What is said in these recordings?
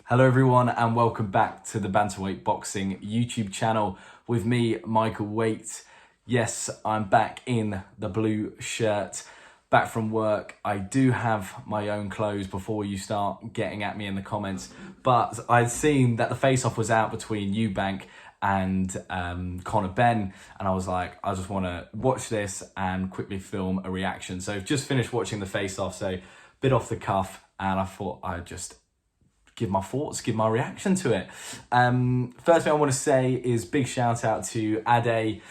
Hello everyone and welcome back to the Bantamweight Boxing YouTube channel with me, Michael Waite. Yes, I'm back in the blue shirt, back from work. I do have my own clothes before you start getting at me in the comments, but I'd seen that the face-off was out between Eubank and Conor Benn, and I was like, I just want to watch this and quickly film a reaction. So I've just finished watching the face-off, so a bit off the cuff, and I thought I'd just give my thoughts, give my reaction to it. First thing I want to say is big shout out to Ade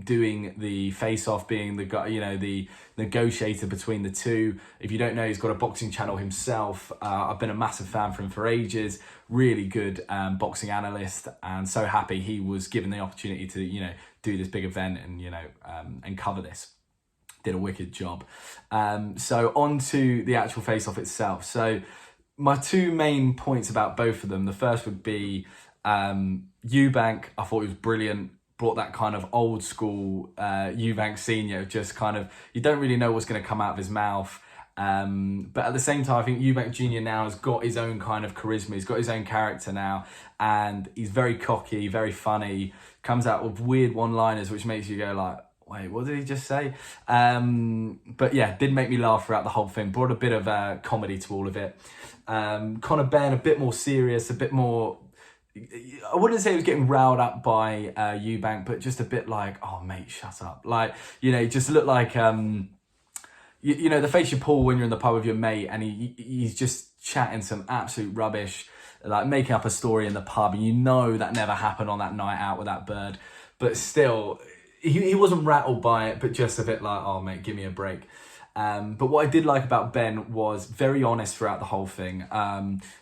doing the face-off, being the guy, the negotiator between the two. If you don't know, he's got a boxing channel himself. I've been a massive fan for him for ages. Really good boxing analyst, and so happy he was given the opportunity to do this big event and cover this. Did a wicked job. So on to the actual face-off itself. So my two main points about both of them. The first would be Eubank. I thought he was brilliant. Brought that kind of old school Eubank Senior. Just kind of, you don't really know what's going to come out of his mouth. But at the same time, I think Eubank Jr. now has got his own kind of charisma. He's got his own character now. And he's very cocky, very funny. Comes out with weird one-liners, which makes you go like, wait, what did he just say? But yeah, did make me laugh throughout the whole thing. Brought a bit of comedy to all of it. Conor Benn, a bit more serious, a bit more, I wouldn't say he was getting riled up by Eubank, but just a bit like, oh mate, shut up. Like, he just looked like, the face you pull when you're in the pub with your mate and he's just chatting some absolute rubbish, like making up a story in the pub, and that never happened on that night out with that bird. But still, he wasn't rattled by it, but just a bit like, oh mate, give me a break. But what I did like about Ben was very honest throughout the whole thing.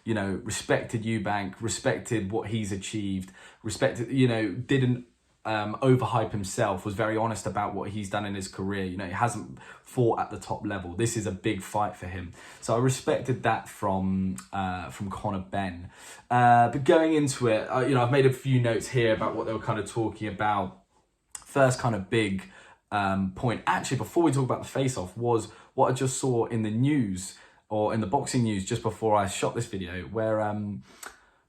Respected Eubank, respected what he's achieved, didn't overhype himself, was very honest about what he's done in his career. He hasn't fought at the top level. This is a big fight for him. So I respected that from Conor Benn. But going into it, I've made a few notes here about what they were kind of talking about. First kind of big point, actually, before we talk about the face-off, was what I just saw in the news, or in the boxing news just before I shot this video, where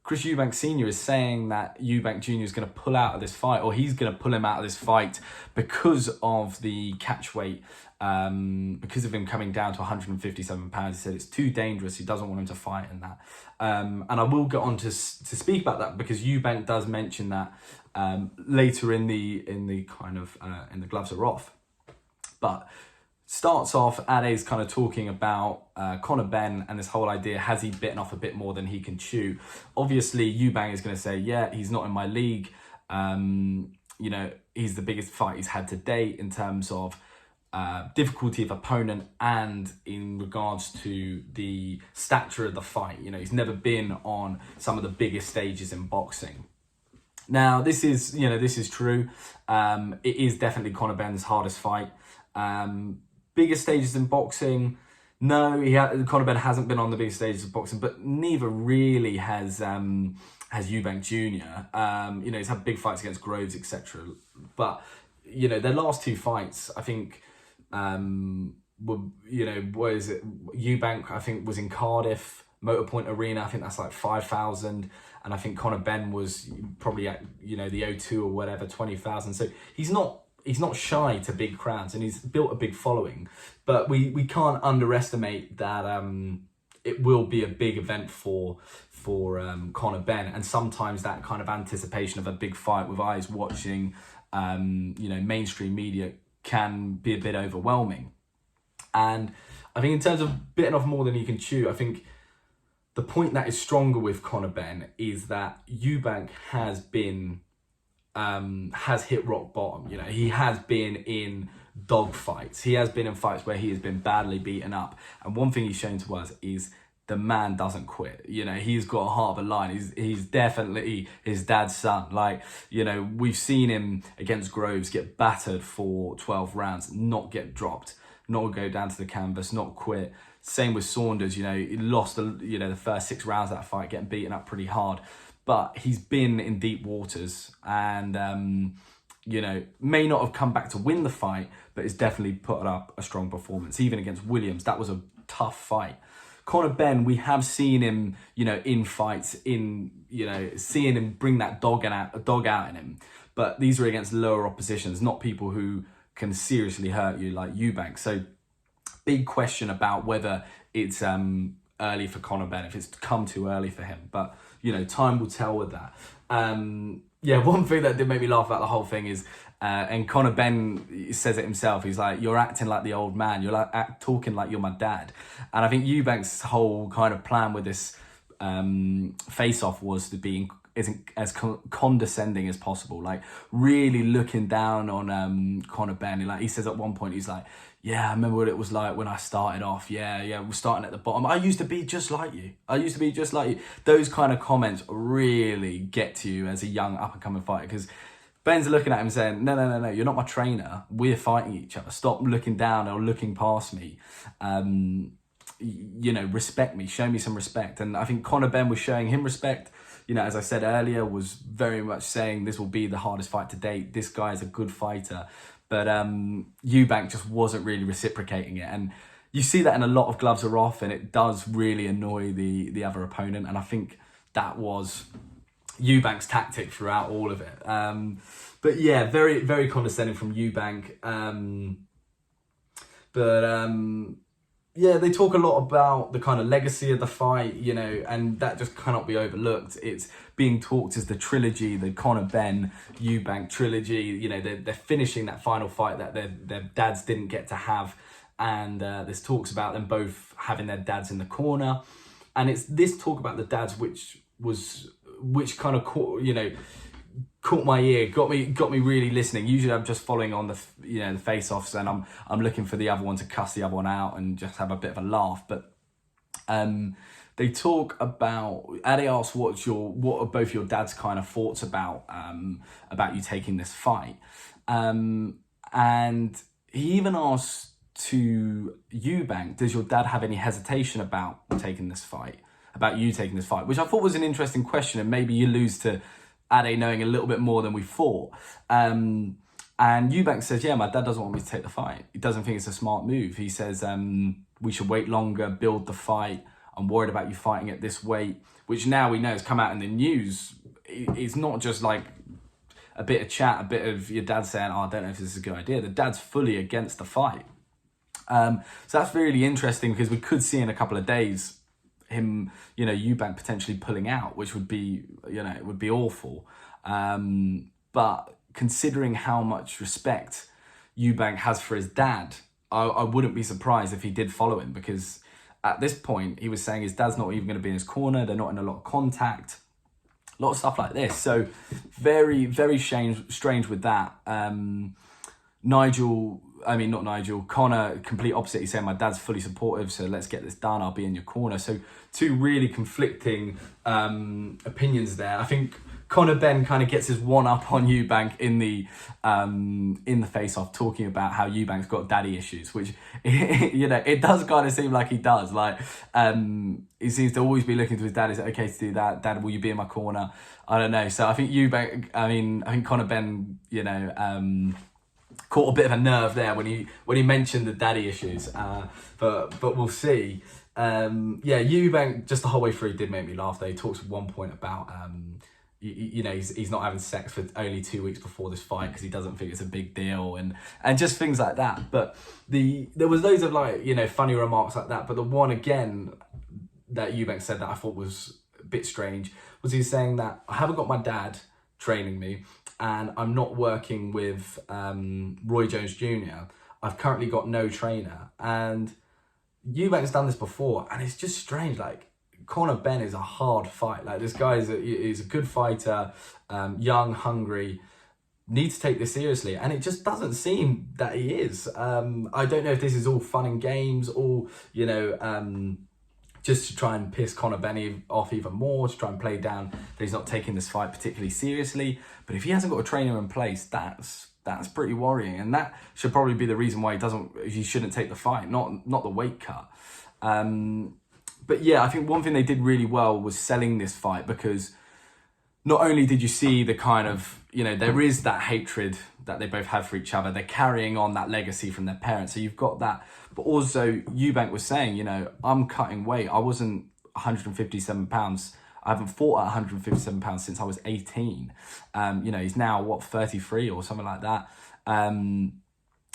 Chris Eubank Sr. is saying that Eubank Jr. is going to pull out of this fight, or he's going to pull him out of this fight because of the catch weight, because of him coming down to 157 pounds. He said it's too dangerous. He doesn't want him to fight in that. And I will get on to speak about that, because Eubank does mention that later in the gloves are off. But starts off, Ade's kind of talking about Conor Benn and this whole idea, has he bitten off a bit more than he can chew? Obviously, Eubank is going to say, yeah, he's not in my league. He's the biggest fight he's had to date in terms of difficulty of opponent and in regards to the stature of the fight. He's never been on some of the biggest stages in boxing. Now, this is true. It is definitely Conor Benn's hardest fight. Biggest stages in boxing, no, Conor Benn hasn't been on the biggest stages of boxing, but neither really has Eubank Jr. He's had big fights against Groves, etc. But their last two fights, I think, Eubank, I think, was in Cardiff Motorpoint Arena. I think that's like 5,000, and I think Conor Benn was probably at the O2 or whatever, 20,000. So he's not shy to big crowds, and he's built a big following. But we can't underestimate that it will be a big event for Conor Benn, and sometimes that kind of anticipation of a big fight with eyes watching, mainstream media can be a bit overwhelming. And I think in terms of bitten off more than he can chew, I think the point that is stronger with Conor Benn is that Eubank has hit rock bottom. He has been in dog fights. He has been in fights where he has been badly beaten up. And one thing he's shown to us is the man doesn't quit. He's got a heart of a lion. He's definitely his dad's son. We've seen him against Groves get battered for 12 rounds, not get dropped, not go down to the canvas, not quit. Same with Saunders. He lost the first 6 rounds of that fight, getting beaten up pretty hard. But he's been in deep waters, and may not have come back to win the fight, but has definitely put up a strong performance. Even against Williams, that was a tough fight. Conor Benn, we have seen him, in fights, seeing him bring that dog out in him. But these are against lower oppositions, not people who can seriously hurt you like Eubank. So big question about whether it's early for Conor Benn, if it's come too early for him. But, time will tell with that. One thing that did make me laugh about the whole thing is, and Conor Benn says it himself, he's like, you're acting like the old man, you're like talking like you're my dad. And I think Eubank's whole kind of plan with this face-off was to be as condescending as possible, like really looking down on Conor Benn. Like he says at one point, he's like, yeah, I remember what it was like when I started off. Yeah, we're starting at the bottom. I used to be just like you. Those kind of comments really get to you as a young up-and-coming fighter, because Ben's looking at him saying, no, you're not my trainer. We're fighting each other. Stop looking down or looking past me. Respect me. Show me some respect. And I think Conor Benn was showing him respect. As I said earlier, was very much saying this will be the hardest fight to date. This guy is a good fighter. But Eubank just wasn't really reciprocating it. And you see that in a lot of gloves are off, and it does really annoy the other opponent. And I think that was Eubank's tactic throughout all of it. But yeah, very, very condescending from Eubank. They talk a lot about the kind of legacy of the fight, and that just cannot be overlooked. It's being talked as the trilogy, the Conor Benn Eubank trilogy. They're finishing that final fight that their dads didn't get to have. And there's talks about them both having their dads in the corner. And it's this talk about the dads which kind of caught my ear, got me really listening. Usually I'm just following on the face-offs, and I'm looking for the other one to cuss the other one out and just have a bit of a laugh. But they talk about, Ade asks what are both your dad's kind of thoughts about you taking this fight, and he even asks to Eubank, does your dad have any hesitation about you taking this fight, which I thought was an interesting question, and maybe you lose to Ade knowing a little bit more than we thought. And Eubank says, yeah, my dad doesn't want me to take the fight. He doesn't think it's a smart move. He says, we should wait longer, build the fight. I'm worried about you fighting at this weight, which now we know has come out in the news. It's not just like a bit of chat, a bit of your dad saying, I don't know if this is a good idea. The dad's fully against the fight. So that's really interesting, because we could see in a couple of days him, Eubank potentially pulling out, which would be, it would be awful. But considering how much respect Eubank has for his dad, I wouldn't be surprised if he did follow him, because at this point he was saying his dad's not even going to be in his corner. They're not in a lot of contact, a lot of stuff like this. So very, very strange with that. Conor, complete opposite. He's saying my dad's fully supportive, so let's get this done. I'll be in your corner. So two really conflicting opinions there. I think Conor Benn kind of gets his one up on Eubank in the face-off, talking about how Eubank's got daddy issues, which it does kind of seem like he does. Like he seems to always be looking to his dad. Is it okay to do that? Dad, will you be in my corner? I don't know. So I think I think Conor Benn, caught a bit of a nerve there when he mentioned the daddy issues, but we'll see. Eubank just the whole way through did make me laugh. Though he talks at one point about he's not having sex for only 2 weeks before this fight because he doesn't think it's a big deal, and just things like that. But there was loads of funny remarks like that. But the one again that Eubank said that I thought was a bit strange was he was saying that I haven't got my dad training me, and I'm not working with Roy Jones Jr. I've currently got no trainer. And Eubank's done this before, and it's just strange. Like, Conor Benn is a hard fight. Like, this guy is a good fighter, young, hungry, needs to take this seriously. And it just doesn't seem that he is. I don't know if this is all fun and games, all, just to try and piss Conor Benn off even more, to try and play down that he's not taking this fight particularly seriously. But if he hasn't got a trainer in place, that's pretty worrying. And that should probably be the reason why he shouldn't take the fight, not the weight cut. But yeah, I think one thing they did really well was selling this fight, because not only did you see the kind of, there is that hatred that they both have for each other. They're carrying on that legacy from their parents. So you've got that. But also, Eubank was saying, I'm cutting weight. I wasn't 157 pounds. I haven't fought at 157 pounds since I was 18. He's now, 33 or something like that.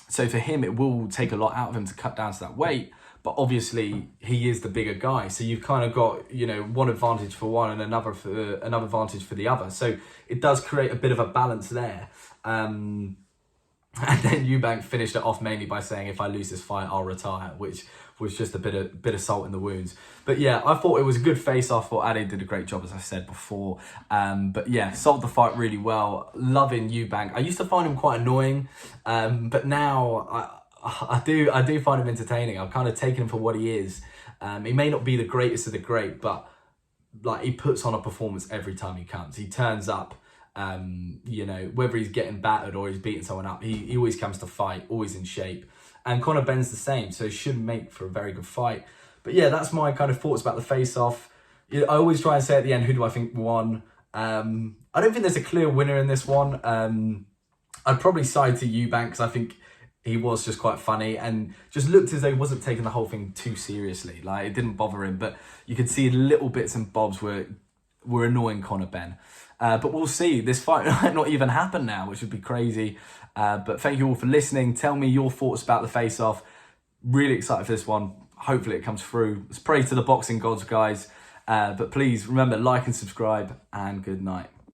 So for him, it will take a lot out of him to cut down to that weight. But obviously, he is the bigger guy. So you've kind of got, one advantage for one and another advantage for the other. So it does create a bit of a balance there. And then Eubank finished it off mainly by saying, if I lose this fight, I'll retire, which was just a bit of salt in the wounds. But yeah, I thought it was a good face-off. Thought Ade did a great job, as I said before. But yeah, sold the fight really well. Loving Eubank. I used to find him quite annoying, but now I do find him entertaining. I've kind of taken him for what he is. He may not be the greatest of the great, but like, he puts on a performance every time he comes. He turns up. Whether he's getting battered or he's beating someone up, he always comes to fight, always in shape. And Conor Benn's the same, so it should make for a very good fight. But yeah, that's my kind of thoughts about the face-off. I always try and say at the end, who do I think won? I don't think there's a clear winner in this one. I'd probably side to Eubank because I think he was just quite funny and just looked as though he wasn't taking the whole thing too seriously. Like, it didn't bother him, but you could see little bits and bobs were annoying Conor Benn. But we'll see. This fight might not even happen now, which would be crazy. But thank you all for listening. Tell me your thoughts about the face-off. Really excited for this one. Hopefully it comes through. Let's pray to the boxing gods, guys. But please remember, like and subscribe, and good night.